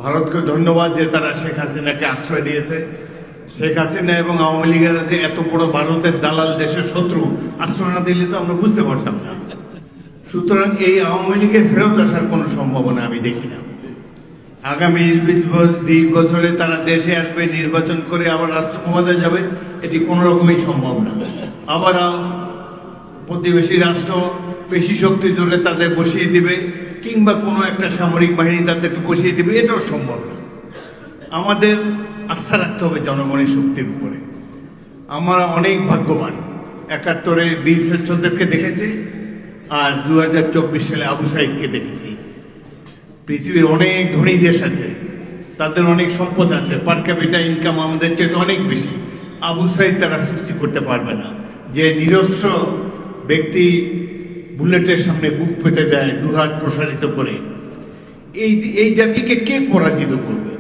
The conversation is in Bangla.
ভারতকে ধন্যবাদ যে তারা শেখ হাসিনাকে আশ্রয় দিয়েছে। শেখ হাসিনা এবং আওয়ামী লীগের যে এত বড় ভারতের দালাল দেশের শত্রু আশ্রয় না দিলে তো আমরা বুঝতে পারতাম না। সুতরাং এই আওয়ামী লীগের ফেরত আসার কোনো সম্ভাবনা আমি দেখি না। আগামী 20 বছরে তারা দেশে আসবে, নির্বাচন করে আবার রাষ্ট্র ক্ষমতায় যাবে, এটি কোনো রকমই সম্ভব না। আবার প্রতিবেশী রাষ্ট্র পেশি শক্তি জোরে তাদের বসিয়ে দিবে, কিংবা কোনো একটা সামরিক বাহিনী তাদেরকে বসিয়ে দিবে, এটাও সম্ভব না। আমাদের আস্থা রাখতে হবে জনগণের শক্তির উপরে। আমরা অনেক ভাগ্যবান, 71-এ বীর শ্রেষ্ঠদেরকে দেখেছি, আর 2024 সালে আবু সাইদকে দেখেছি। পৃথিবীর অনেক ধনী দেশ আছে, তাদের অনেক সম্পদ আছে, পার ক্যাপিটা ইনকাম আমাদের চেয়ে অনেক বেশি। আবু সাইদ তারা সৃষ্টি করতে পারবে না। যে নিরস্ত্র ব্যক্তি বুলেটের সামনে বুক পেতে দেয় দুহাত প্রসারিত করে, এই জাতিকে কে পরাজিত করবে?